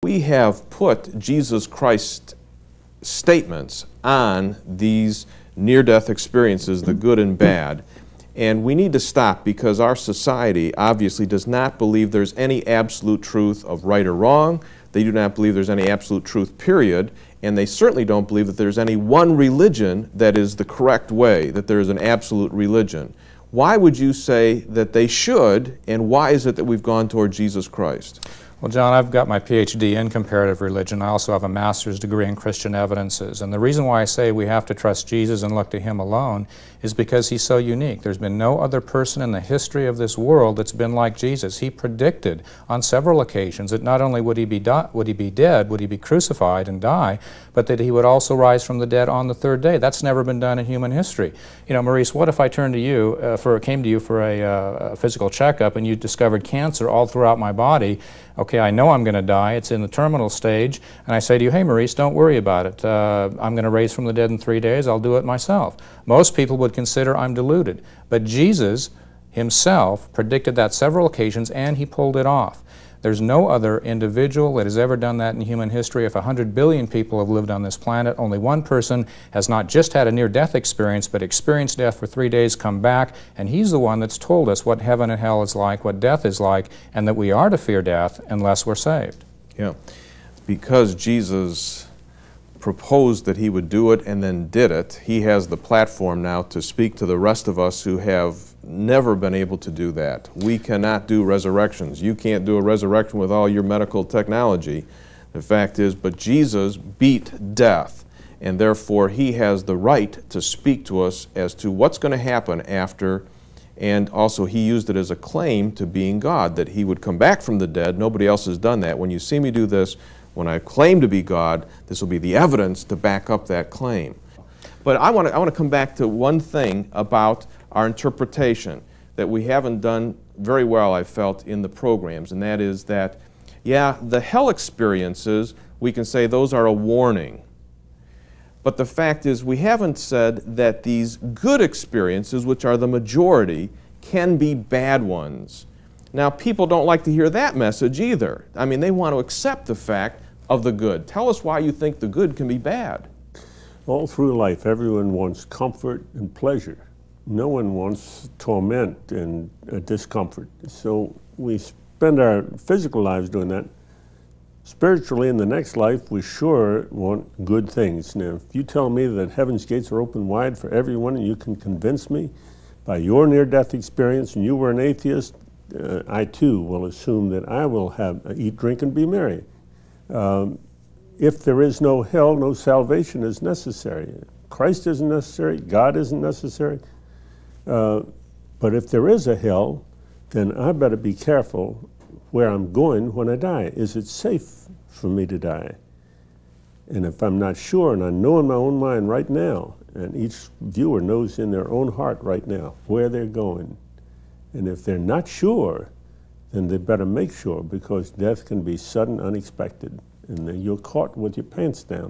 we have put Jesus Christ's statements on these near-death experiences, the good and bad, and we need to stop because our society obviously does not believe there's any absolute truth of right or wrong. They do not believe there's any absolute truth, period, and they certainly don't believe that there's any one religion that is the correct way, that there is an absolute religion. Why would you say that they should, and why is it that we've gone toward Jesus Christ? Well, John, I've got my PhD in comparative religion. I also have a master's degree in Christian evidences. And the reason why I say we have to trust Jesus and look to Him alone is because He's so unique. There's been no other person in the history of this world that's been like Jesus. He predicted on several occasions that not only would He be dead, would He be crucified and die, but that He would also rise from the dead on the third day. That's never been done in human history. You know, Maurice, what if I turned to you, came to you for a physical checkup and you discovered cancer all throughout my body? Okay, I know I'm going to die, it's in the terminal stage, and I say to you, hey Maurice, don't worry about it. I'm going to raise from the dead in 3 days, I'll do it myself. Most people would consider I'm deluded, but Jesus Himself predicted that several occasions and He pulled it off. There's no other individual that has ever done that in human history. If 100 billion people have lived on this planet, only one person has not just had a near-death experience, but experienced death for 3 days, come back, and he's the one that's told us what heaven and hell is like, what death is like, and that we are to fear death unless we're saved. Yeah, because Jesus proposed that He would do it and then did it, He has the platform now to speak to the rest of us who have never been able to do that. We cannot do resurrections. You can't do a resurrection with all your medical technology. The fact is, but Jesus beat death, and therefore He has the right to speak to us as to what's going to happen after, and also He used it as a claim to being God, that He would come back from the dead. Nobody else has done that. When you see me do this, when I claim to be God, this will be the evidence to back up that claim. But I want to come back to one thing about our interpretation that we haven't done very well, I felt, in the programs, and that is that, yeah, the hell experiences, we can say those are a warning. But the fact is we haven't said that these good experiences, which are the majority, can be bad ones. Now, people don't like to hear that message either. I mean, they want to accept the fact of the good. Tell us why you think the good can be bad. All through life, everyone wants comfort and pleasure. No one wants torment and discomfort. So we spend our physical lives doing that. Spiritually, in the next life, we sure want good things. Now, if you tell me that heaven's gates are open wide for everyone and you can convince me by your near-death experience and you were an atheist, I too will assume that I will eat, drink, and be merry. If there is no hell, no salvation is necessary. Christ isn't necessary, God isn't necessary. But if there is a hell, then I better be careful where I'm going when I die. Is it safe for me to die? And if I'm not sure, and I know in my own mind right now, and each viewer knows in their own heart right now where they're going, and if they're not sure, then they better make sure, because death can be sudden, unexpected, and then you're caught with your pants down.